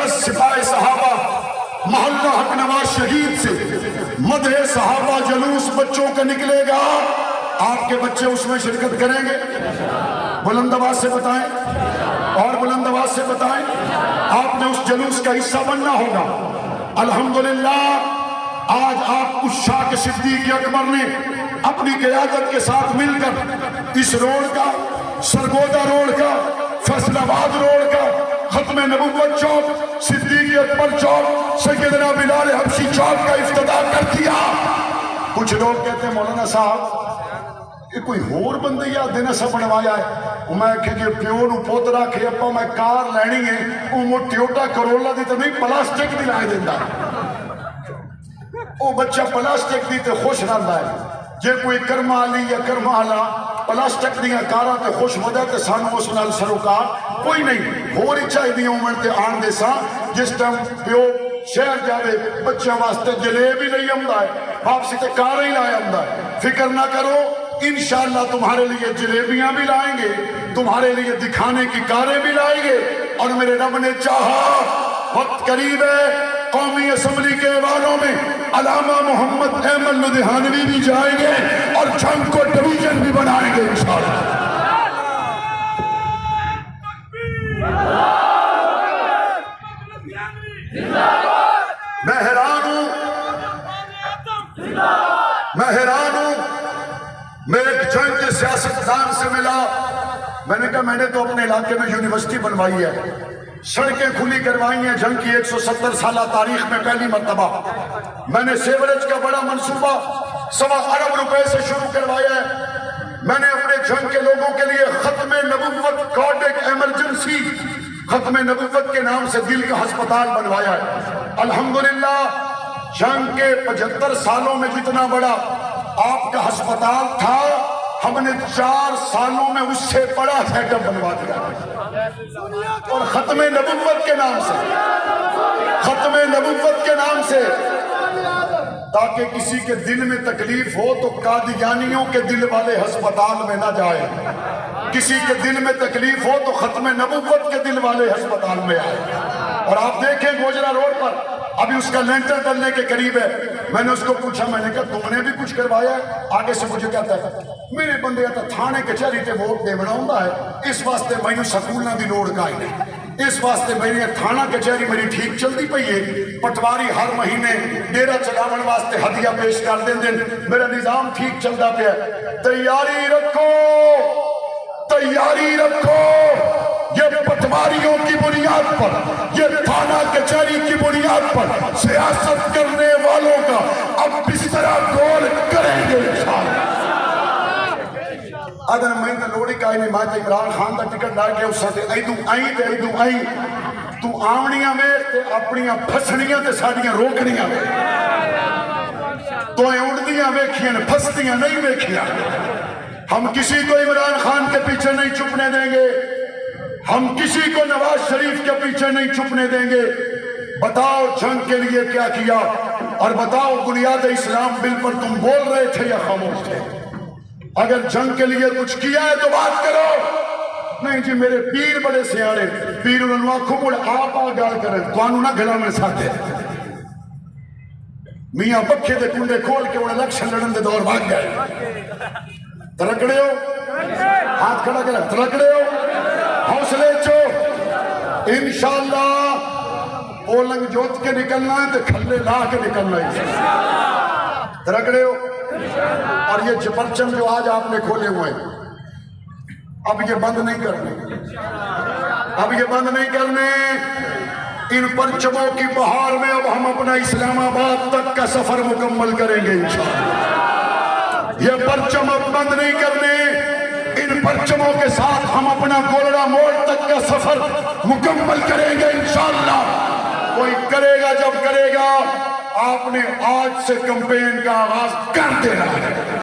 مرکز سپاہ صحابہ محلہ حق نواز شہید سے مدح صحابہ جلوس بچوں کا نکلے گا، آپ کے بچے اس میں شرکت کریں گے؟ بلند آواز سے بتائیں اور بلند آواز سے بتائیں، آپ نے اس جلوس کا حصہ بننا ہوگا۔ الحمدللہ آج آپ عشاق صدیق اکبر نے اپنی قیادت کے ساتھ مل کر اس روڈ کا، سرگودا روڈ کا، فیصل آباد روڈ کا، ختم نبوت چوک، صدیق اکبر چوک، سیدنا بلال حبشی چوک کا افتتاح کر دیا۔ کچھ لوگ کہتے ہیں مولانا صاحب یہ کوئی ہور بندے یا دن سا بنوایا ہے، میں کہ جی پیو نو پوترا کہ اپا میں کار لینی ہے، وہ ٹیوٹا کرولا دی تو نہیں پلاسٹک دی لائے دیندہ، وہ بچہ پلاسٹک دی تے خوش رہندا ہے۔ جے کوئی کرما لی یا کرما آلا پلاسٹک دیا کارا تے خوش ہوتا تے سانو اس نال سروکار کوئی نہیں، ہو رہی چاہی دی عمر تے آن دے سا جس ٹائم پیو شہر جاوے بچہ واسطے جلیبی نہیں آمدا ہے، واپسی تے کار ہی لائے آمدا ہے۔ فکر نہ کرو، انشاءاللہ تمہارے لیے جلیبیاں بھی لائیں گے، تمہارے لیے دکھانے کی کاریں بھی لائیں گے، اور میرے رب نے چاہا وقت قریب ہے قومی اسمبلی کے ایوانوں میں علامہ محمد احمد لدھیانوی بھی جائیں گے اور جنگ کو ڈویژن بھی بنائیں گے انشاءاللہ۔ میں حیران ہوں، میں ایک جنگ کے سیاستدان سے ملا، میں نے کہا میں نے تو اپنے علاقے میں یونیورسٹی بنوائی ہے، سڑکیں کھلی کروائی ہیں، جنگ کی 170 سالہ تاریخ میں پہلی مرتبہ میں نے سیوریج کا بڑا منصوبہ 1.25 ارب روپے سے شروع کروایا ہے، میں نے اپنے جنگ کے لوگوں کے لیے ختم نبوت کارڈک ایمرجنسی ختم نبوت کے نام سے دل کا ہسپتال بنوایا ہے۔ الحمدللہ جنگ کے 75 سالوں میں جتنا بڑا آپ کا ہسپتال تھا، ہم نے 4 سالوں میں اس سے بڑا سیٹ اپ بنوا دیا، اور ختم نبوت کے نام سے، ختم نبوت کے نام سے، تاکہ کسی کے دل میں تکلیف ہو تو قادیانیوں کے دل والے ہسپتال میں نہ جائے، کسی کے دل میں تکلیف ہو تو ختم نبوت کے دل والے ہسپتال میں آئے۔ اور آپ دیکھیں گوجرا روڈ پر ابھی اس کا لینٹر ڈلنے کے قریب ہے، میں نے اس کو پوچھا، میں نے کہا تم نے بھی کچھ کروایا ہے؟ آگے سے مجھے کہتا ہے میرے بندے تا تھانے کچہری تے ووٹ دیونا ہوندا ہے، اس واسطے مینوں سکولاں دی لوڑ کائیں نہیں، اس واسطے میری تھانہ کچہری میری ٹھیک چلتی پئی ہے، پٹواری ہر مہینے ڈیرا چلاون واسطے ہدیہ پیش کر دین دن، میرا نظام ٹھیک چلتا پیا ہے۔ تیاری رکھو، تیاری رکھو، یہ پٹواریوں کی بنیاد پر، یہ تھانہ کچہری کی بنیاد پر سیاست کرنے والوں کا اب بسترا گول کریں گے انشاءاللہ۔ اگر میں نے لوڑی کہا نہیں، میں تو عمران خان کا ٹکٹ ڈال کے اس سے ایدو آئیں تو آمنیاں میں تے اپنیاں پھسنیاں تے ساڑیاں روکنیاں میں تو اڑدیاں ویکھیاں پھسدیاں نہیں ویکھیاں۔ ہم کسی کو عمران خان کے پیچھے نہیں چھپنے دیں گے، ہم کسی کو نواز شریف کے پیچھے نہیں چھپنے دیں گے۔ بتاؤ جنگ کے لیے کیا کیا، اور بتاؤ بنیاد اسلام بل پر تم بول رہے تھے یا خاموش تھے؟ اگر جنگ کے لیے کچھ کیا ہے تو بات کرو۔ نہیں جی میرے پیر بڑے سیاڑے، پیر انہوں آنکھوں مڑ آپ گال کریں تو انہوں نہ گھلا میں ساتھ ہے۔ میاں بکھے دے کنڈے کھول کے انہیں الیکشن لڑن دے دور بھاگ گئے۔ ترکڑے ہو، ہاتھ کھڑا کریں، ترکڑے ہو، حوصلے چو، انشاءاللہ پولنگ جوت کے نکلنا ہے تو کھلے لا کے نکلنا ہے، ترکڑے ہو۔ اور یہ پرچم جو آج آپ نے کھولے ہوئے ہیں، اب یہ بند نہیں کرنے، اب یہ بند نہیں کرنے، ان پرچموں کی بہار میں اب ہم اپنا اسلام آباد تک کا سفر مکمل کریں گے انشاءاللہ۔ یہ پرچم اب بند نہیں کرنے، ان پرچموں کے ساتھ ہم اپنا گولڑا موڑ تک کا سفر مکمل کریں گے انشاءاللہ۔ کوئی کرے گا جب کرے گا، آپ نے آج سے کمپین کا آغاز کر دینا ہے۔